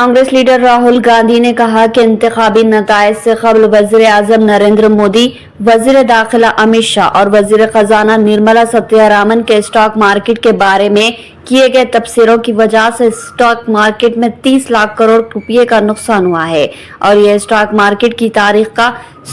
Congress leader Rahul Gandhi ने कहा कि इंतखाबी नताइज से कबल वजीर आजम नरेंद्र मोदी, वजीर दाखिला अमित शाह और वजीर खजाना निर्मला सीतारमण के स्टॉक मार्केट के बारे में किए गए तबसरों की वजह से स्टॉक मार्केट में 30 लाख करोड़ रुपए का नुकसान हुआ है और यह स्टॉक मार्केट की तारीख का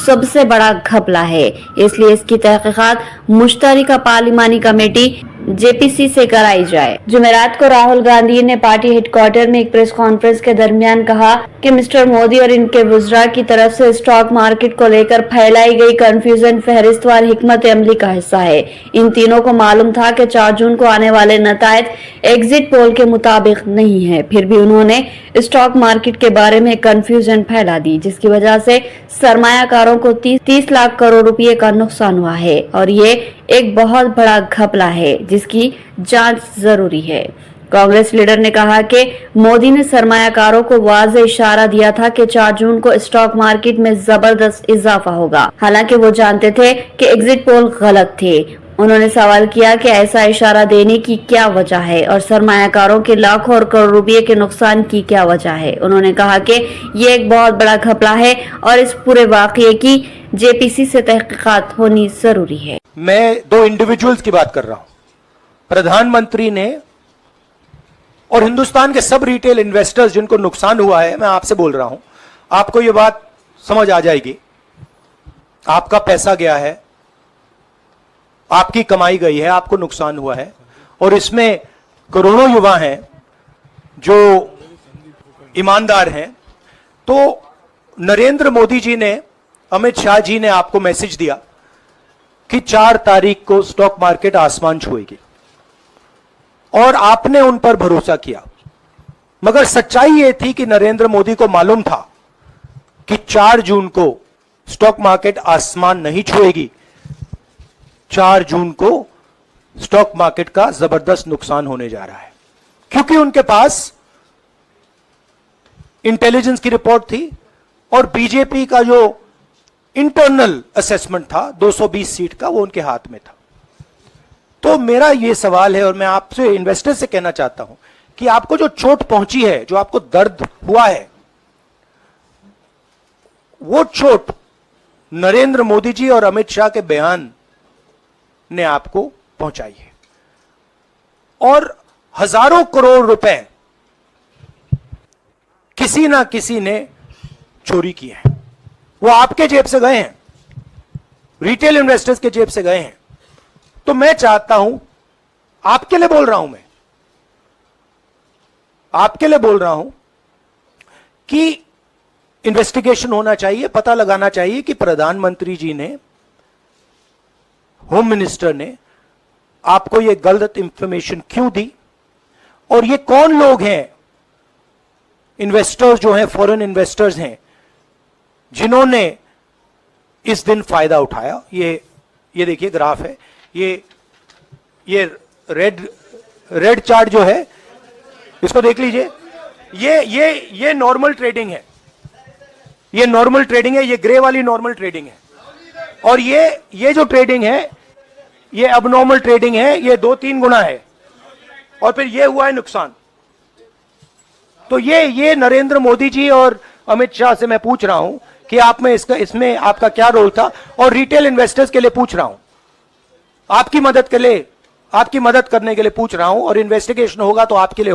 सबसे बड़ा घपला है। इसलिए इसकी तहकीकात मुश्तरका पार्लिमानी कमेटी जेपीसी से कराई जाए। जुमेरात को राहुल गांधी ने पार्टी हेडक्वार्टर में एक प्रेस कॉन्फ्रेंस के दरमियान कहा कि मिस्टर मोदी और इनके वज़रा की तरफ से स्टॉक मार्केट को लेकर फैलाई गई कंफ्यूजन फहरिस्तवार हिकमत अमली का हिस्सा है। इन तीनों को मालूम था कि 4 जून को आने वाले नताइज एग्जिट पोल के मुताबिक नहीं है, फिर भी उन्होंने स्टॉक मार्केट के बारे में कंफ्यूजन फैला दी, जिसकी वजह से सरमायाकारों को 30 लाख करोड़ रुपए का नुकसान हुआ है और ये एक बहुत बड़ा घपला है जिसकी जांच जरूरी है। कांग्रेस लीडर ने कहा कि मोदी ने सरमायाकारों को वाज़ेह इशारा दिया था कि 4 जून को स्टॉक मार्केट में जबरदस्त इजाफा होगा, हालांकि वो जानते थे कि एग्जिट पोल गलत थे। उन्होंने सवाल किया कि ऐसा इशारा देने की क्या वजह है और सरमायाकारों के लाखों और करोड़ रुपए के नुकसान की क्या वजह है। उन्होंने कहा कि ये एक बहुत बड़ा घपला है और इस पूरे वाकये की जेपीसी से तहकीकात होनी जरूरी है। मैं 2 इंडिविजुअल्स की बात कर रहा हूं, प्रधानमंत्री ने और हिंदुस्तान के सब रिटेल इन्वेस्टर्स जिनको नुकसान हुआ है। मैं आपसे बोल रहा हूं, आपको यह बात समझ आ जाएगी। आपका पैसा गया है, आपकी कमाई गई है, आपको नुकसान हुआ है और इसमें करोड़ों युवा हैं जो ईमानदार हैं। तो नरेंद्र मोदी जी ने, अमित शाह जी ने आपको मैसेज दिया कि 4 तारीख को स्टॉक मार्केट आसमान छुएगी और आपने उन पर भरोसा किया, मगर सच्चाई यह थी कि नरेंद्र मोदी को मालूम था कि 4 जून को स्टॉक मार्केट आसमान नहीं छुएगी। 4 जून को स्टॉक मार्केट का जबरदस्त नुकसान होने जा रहा है, क्योंकि उनके पास इंटेलिजेंस की रिपोर्ट थी और बीजेपी का जो इंटरनल असेसमेंट था 220 सीट का, वो उनके हाथ में था। तो मेरा यह सवाल है और मैं आपसे, इन्वेस्टर से कहना चाहता हूं कि आपको जो चोट पहुंची है, जो आपको दर्द हुआ है, वो चोट नरेंद्र मोदी जी और अमित शाह के बयान ने आपको पहुंचाई है और हजारों करोड़ रुपए किसी ना किसी ने चोरी की है। वो आपके जेब से गए हैं, रिटेल इन्वेस्टर्स के जेब से गए हैं। तो मैं चाहता हूं, आपके लिए बोल रहा हूं, मैं आपके लिए बोल रहा हूं कि इन्वेस्टिगेशन होना चाहिए, पता लगाना चाहिए कि प्रधानमंत्री जी ने, होम मिनिस्टर ने आपको यह गलत इंफॉर्मेशन क्यों दी और ये कौन लोग हैं, इन्वेस्टर्स जो हैं, फॉरेन इन्वेस्टर्स हैं, जिन्होंने इस दिन फायदा उठाया। ये देखिए ग्राफ है, ये रेड चार्ट जो है, इसको देख लीजिए। ये नॉर्मल ट्रेडिंग है, ये नॉर्मल ट्रेडिंग है, ये ग्रे वाली नॉर्मल ट्रेडिंग है और ये जो ट्रेडिंग है ये अबनॉर्मल ट्रेडिंग है, ये 2-3 गुना है और फिर ये हुआ है नुकसान। तो ये नरेंद्र मोदी जी और अमित शाह से मैं पूछ रहा हूं कि आप में इसमें आपका क्या रोल था, और रिटेल इन्वेस्टर्स के लिए पूछ रहा हूं, आपकी मदद करने के लिए पूछ रहा हूं, और इन्वेस्टिगेशन होगा तो आपके लिए